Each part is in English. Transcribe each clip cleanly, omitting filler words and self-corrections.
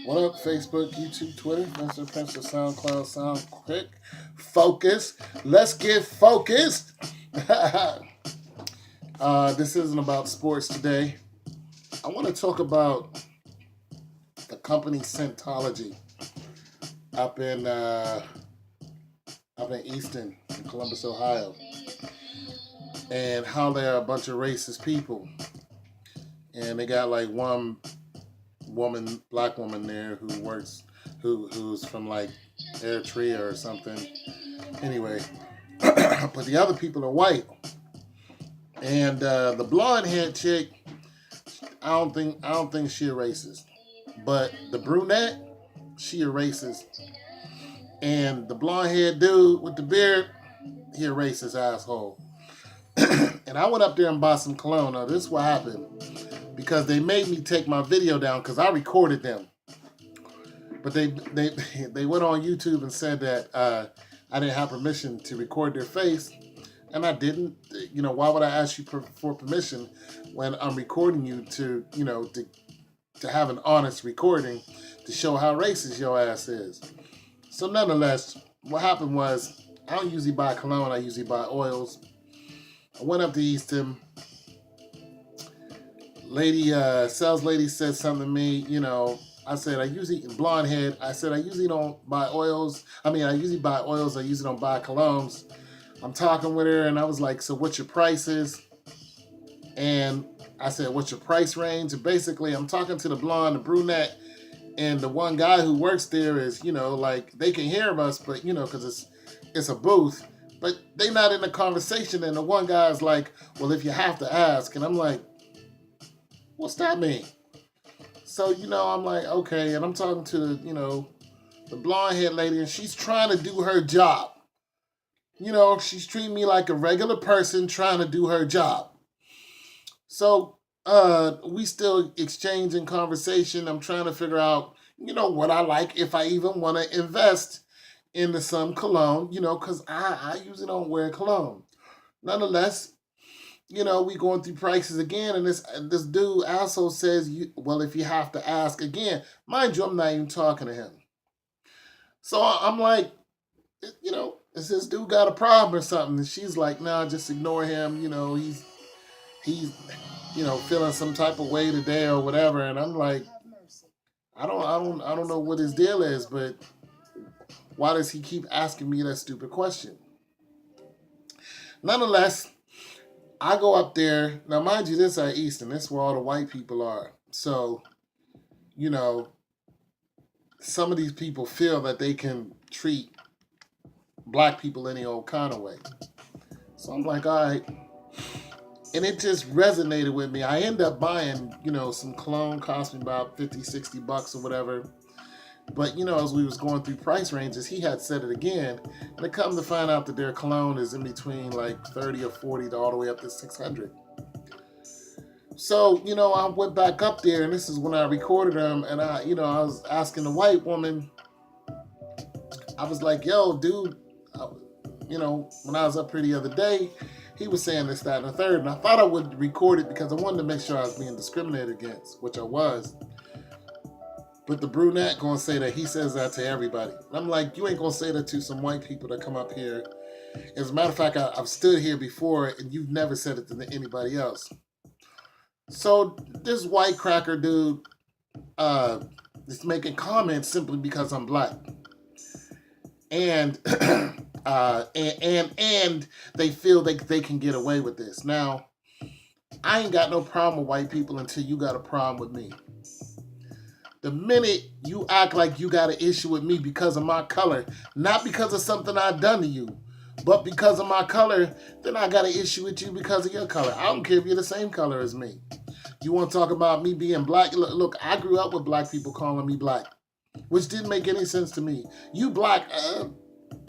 What up, Facebook, YouTube, Twitter, Mr. Prince of SoundCloud, SoundClick, Focus. Let's get focused. This isn't about sports today. I want to talk about the company Scentology up in uh, up in Easton, in Columbus, Ohio, and how they're a bunch of racist people. And they got like one black woman there who works, who's from like Eritrea or something. Anyway, but the other people are white, and the blonde haired chick, I don't think she a racist, but the brunette, she a racist, and the blonde haired dude with the beard, he a racist asshole. And I went up there and bought some cologne. Now this is what happened because they made me take my video down because I recorded them. But they went on YouTube and said that I didn't have permission to record their face, and I didn't. Why would I ask you for permission when I'm recording you to have an honest recording to show how racist your ass is? So nonetheless, what happened was I don't usually buy cologne. I usually buy oils. I went up to Easton. Sales lady said something to me. I said I usually blonde head. I said I usually don't buy oils. I usually buy oils. I usually don't buy colognes. I'm talking with her, and I was like, "So what's your prices?" And I said, "What's your price range?" And basically, I'm talking to the blonde, the brunette, and the one guy who works there is, like they can hear us, but because it's a booth, but they not in the conversation. And the one guy's like, "Well, if you have to ask," and I'm like, "What's that mean?" So, I'm like, okay, and I'm talking to the blonde haired lady, and she's trying to do her job. She's treating me like a regular person trying to do her job. So, we still exchanging conversation. I'm trying to figure out, what I like, if I even want to invest into some cologne, because I usually don't wear cologne. Nonetheless, we going through prices again, and this dude also says, well, if you have to ask again, mind you, I'm not even talking to him. So I'm like, is this dude got a problem or something? And she's like, nah, just ignore him. He's feeling some type of way today or whatever. And I'm like, I don't know what his deal is, but why does he keep asking me that stupid question? Nonetheless, I go up there. Now, mind you, this is Easton. This is where all the white people are. So, you know, some of these people feel that they can treat black people any old kind of way. So I'm like, all right. And it just resonated with me. I end up buying, some cologne, cost me about 50, $60 or whatever. But, as we was going through price ranges, he had said it again. And it come to find out that their cologne is in between like 30 or 40 to all the way up to 600. So, I went back up there, and this is when I recorded them. And I was asking the white woman, I was like, yo, dude, when I was up here the other day, he was saying this, that, and the third. And I thought I would record it because I wanted to make sure I was being discriminated against, which I was. But the brunette gonna say that he says that to everybody. And I'm like, you ain't gonna say that to some white people that come up here. As a matter of fact, I've stood here before, and you've never said it to anybody else. So this white cracker dude is making comments simply because I'm black. And and they feel they can get away with this. Now, I ain't got no problem with white people until you got a problem with me. The minute you act like you got an issue with me because of my color, not because of something I've done to you, but because of my color, then I got an issue with you because of your color. I don't care if you're the same color as me. You want to talk about me being black? Look, I grew up with black people calling me black, which didn't make any sense to me. You black,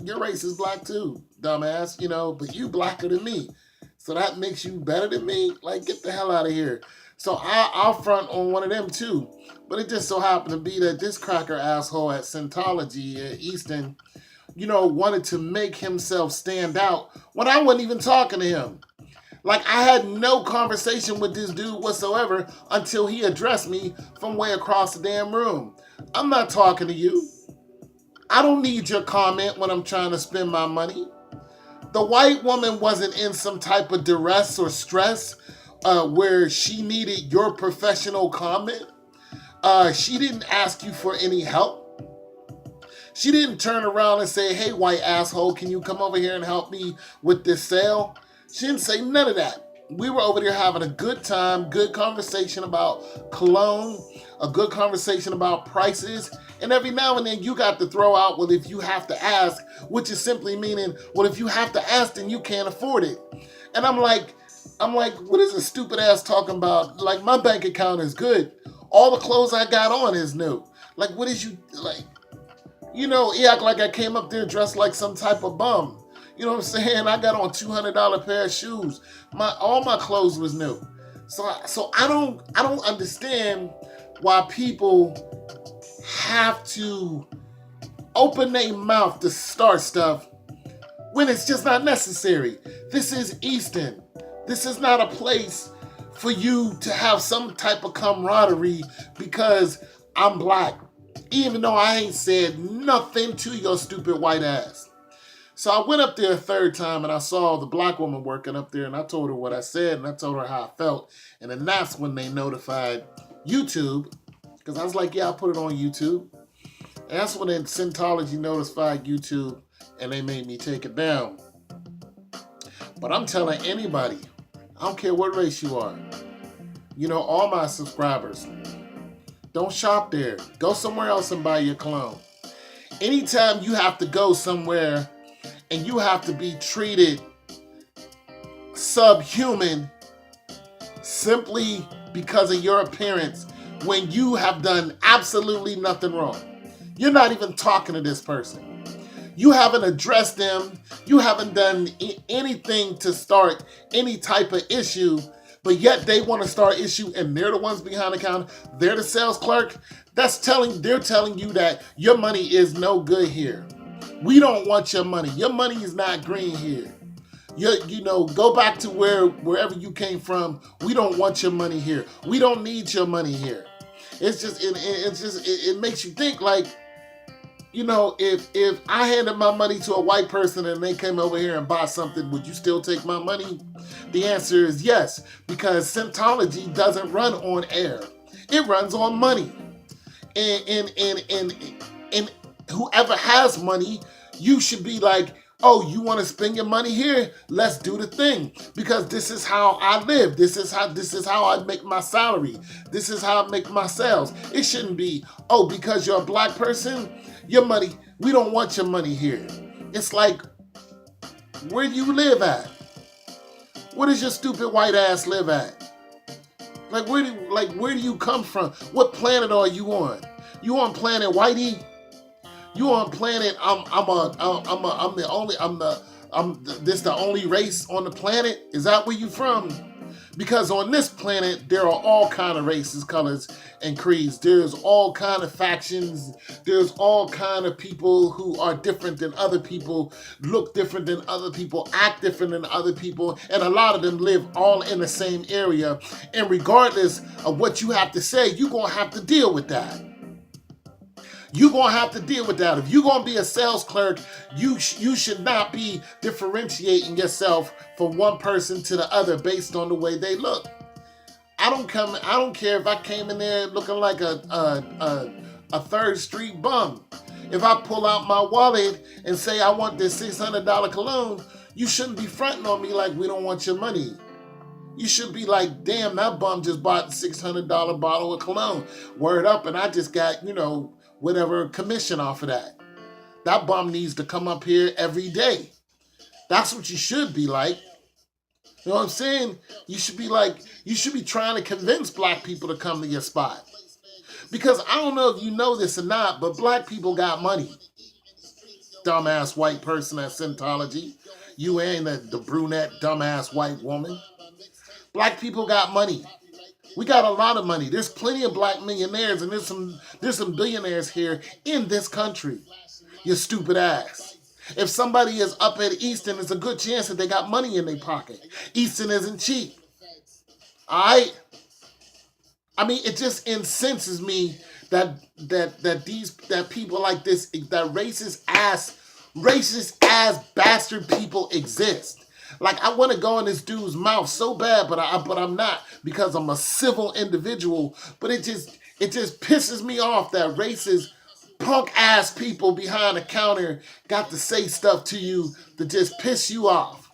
your race is black too, dumbass, but you blacker than me. So that makes you better than me? Like, get the hell out of here. So I'll front on one of them too. But it just so happened to be that this cracker asshole at Scentology at Easton, wanted to make himself stand out when I wasn't even talking to him. Like, I had no conversation with this dude whatsoever until he addressed me from way across the damn room. I'm not talking to you. I don't need your comment when I'm trying to spend my money. The white woman wasn't in some type of duress or stress where she needed your professional comment. She didn't ask you for any help. She didn't turn around and say, hey, white asshole, can you come over here and help me with this sale? She didn't say none of that. We were over there having a good time, good conversation about cologne, a good conversation about prices. And every now and then you got to throw out, well, if you have to ask, which is simply meaning, well, if you have to ask, then you can't afford it. And I'm like, what is this stupid ass talking about? Like, my bank account is good. All the clothes I got on is new. Like, what is you, like, he act like I came up there dressed like some type of bum. You know what I'm saying? I got on $200 pair of shoes. All my clothes was new. So I don't understand why people have to open their mouth to start stuff when it's just not necessary. This is Easton. This is not a place for you to have some type of camaraderie because I'm black. Even though I ain't said nothing to your stupid white ass. So I went up there a third time and I saw the black woman working up there and I told her what I said and I told her how I felt. And then that's when they notified YouTube, because I was like, yeah, I'll put it on YouTube. And that's when then Scentology notified YouTube and they made me take it down. But I'm telling anybody, I don't care what race you are, all my subscribers, don't shop there. Go somewhere else and buy your cologne. Anytime you have to go somewhere and you have to be treated subhuman simply because of your appearance when you have done absolutely nothing wrong. You're not even talking to this person. You haven't addressed them. You haven't done anything to start any type of issue, but yet they want to start issue and they're the ones behind the counter. They're the sales clerk. They're telling you that your money is no good here. We don't want your money. Your money is not green here. Go back to wherever you came from. We don't want your money here. We don't need your money here. It makes you think like, if I handed my money to a white person and they came over here and bought something, would you still take my money? The answer is yes, because Scentology doesn't run on air. It runs on money. And whoever has money, you should be like, oh, you want to spend your money here? Let's do the thing. Because this is how I live. This is how I make my salary. This is how I make my sales. It shouldn't be, oh, because you're a black person, your money, we don't want your money here. It's like, where do you live at? Where does your stupid white ass live at? Like, where do you come from? What planet are you on? You on planet Whitey? You on planet this the only race on the planet? Is that where you from? Because on this planet there are all kind of races, colors, and creeds. There's all kind of factions. There's all kind of people who are different than other people, look different than other people, act different than other people, and a lot of them live all in the same area. And regardless of what you have to say, you're gonna have to deal with that. You're going to have to deal with that. If you're going to be a sales clerk, you should not be differentiating yourself from one person to the other based on the way they look. I don't care if I came in there looking like a Third Street bum. If I pull out my wallet and say I want this $600 cologne, you shouldn't be fronting on me like we don't want your money. You should be like, damn, that bum just bought the $600 bottle of cologne. Word up, and I just got, whatever commission off of that. That bum needs to come up here every day. That's what you should be like. You know what I'm saying? You should be trying to convince black people to come to your spot. Because I don't know if you know this or not, but black people got money. Dumbass white person at Scentology. You ain't the brunette dumbass white woman. Black people got money. We got a lot of money. There's plenty of black millionaires, and there's some billionaires here in this country. You stupid ass. If somebody is up at Easton, it's a good chance that they got money in their pocket. Easton isn't cheap. All right. I mean, it just incenses me that people like this, that racist ass bastard people exist. Like, I want to go in this dude's mouth so bad, but I'm not, because I'm a civil individual. But it just pisses me off that racist punk ass people behind the counter got to say stuff to you to just piss you off.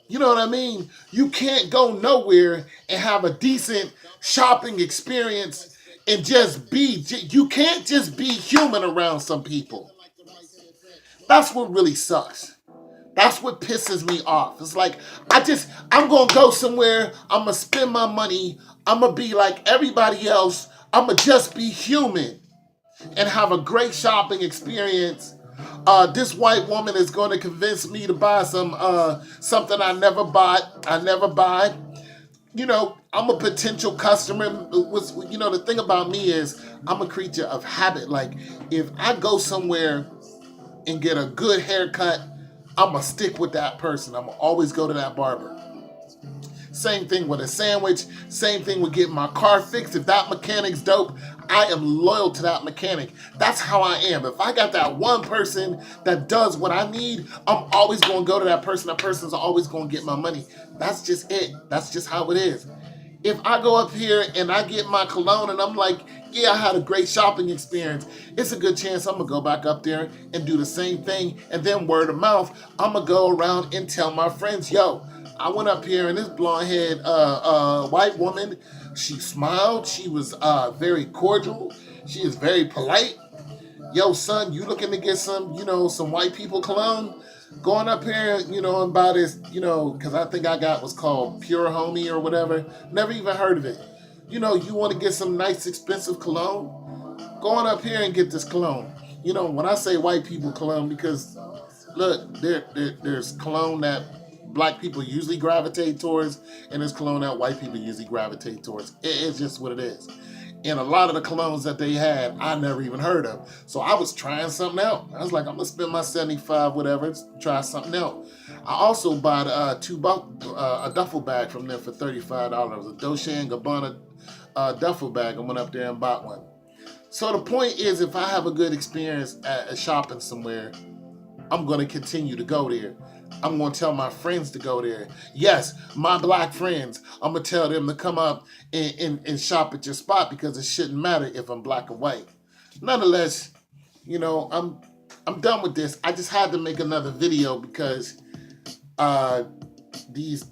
You know what I mean? You can't go nowhere and have a decent shopping experience and just be. You can't just be human around some people. That's what really sucks. That's what pisses me off. It's like, I'm going to go somewhere. I'm going to spend my money. I'm going to be like everybody else. I'm going to just be human and have a great shopping experience. This white woman is going to convince me to buy something I never bought. I never buy. I'm a potential customer. The thing about me is I'm a creature of habit. Like, if I go somewhere and get a good haircut, I'm going to stick with that person. I'm going to always go to that barber. Same thing with a sandwich. Same thing with getting my car fixed. If that mechanic's dope, I am loyal to that mechanic. That's how I am. If I got that one person that does what I need, I'm always going to go to that person. That person's always going to get my money. That's just it. That's just how it is. If I go up here and I get my cologne and I'm like, yeah, I had a great shopping experience, it's a good chance I'm going to go back up there and do the same thing. And then word of mouth, I'm going to go around and tell my friends, yo, I went up here and this blonde-haired white woman, she smiled. She was very cordial. She is very polite. Yo, son, you looking to get some white people cologne? Going up here, and buy this, because I think I got what's called Pure Homie or whatever. Never even heard of it. You want to get some nice, expensive cologne? Going up here and get this cologne. When I say white people cologne, because, look, there's cologne that black people usually gravitate towards, and there's cologne that white people usually gravitate towards. It's just what it is. And a lot of the colognes that they had, I never even heard of. So I was trying something out. I was like, I'm going to spend my $75, whatever, try something out. I also bought a duffel bag from them for $35. A Dolce & Gabbana duffel bag. I went up there and bought one. So the point is, if I have a good experience at shopping somewhere, I'm going to continue to go there. I'm going to tell my friends to go there. Yes, my black friends, I'm going to tell them to come up and shop at your spot, because it shouldn't matter if I'm black or white. Nonetheless, I'm done with this. I just had to make another video because these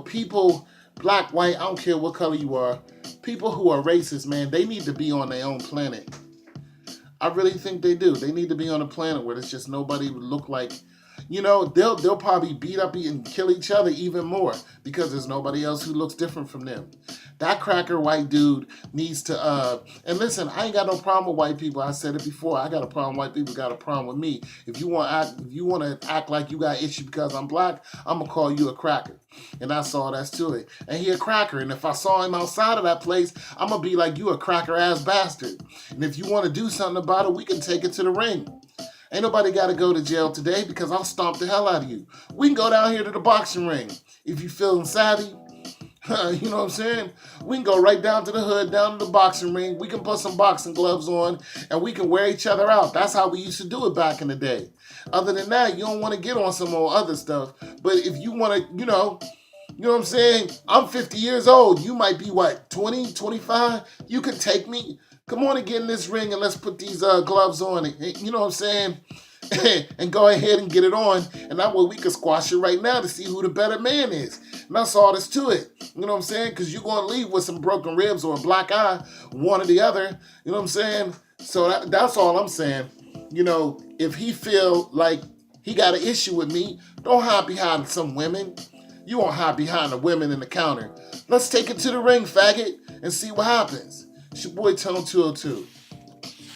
people, black, white, I don't care what color you are, people who are racist, man, they need to be on their own planet. I really think they do. They need to be on a planet where there's just nobody would look like. They'll probably beat up and kill each other even more because there's nobody else who looks different from them. That cracker white dude needs to, and listen, I ain't got no problem with white people. I said it before. I got a problem. White people got a problem with me. If you want to act like you got issue because I'm black, I'm going to call you a cracker. And that's all that's to it. And he a cracker. And if I saw him outside of that place, I'm going to be like, you a cracker ass bastard. And if you want to do something about it, we can take it to the ring. Ain't nobody got to go to jail today because I'll stomp the hell out of you. We can go down here to the boxing ring. If you feeling savvy, you know what I'm saying? We can go right down to the hood, down to the boxing ring. We can put some boxing gloves on and we can wear each other out. That's how we used to do it back in the day. Other than that, you don't want to get on some old other stuff. But if you want to, you know what I'm saying? I'm 50 years old. You might be, 20, 25? You could take me. Come on and get in this ring and let's put these gloves on. You know what I'm saying? And go ahead and get it on. And that way we can squash it right now to see who the better man is. And that's all there's to it. You know what I'm saying? Because you're going to leave with some broken ribs or a black eye, one or the other. You know what I'm saying? So that's all I'm saying. If he feel like he got an issue with me, don't hide behind some women. You won't hide behind the women in the counter. Let's take it to the ring, faggot, and see what happens. It's your boy Tone 202.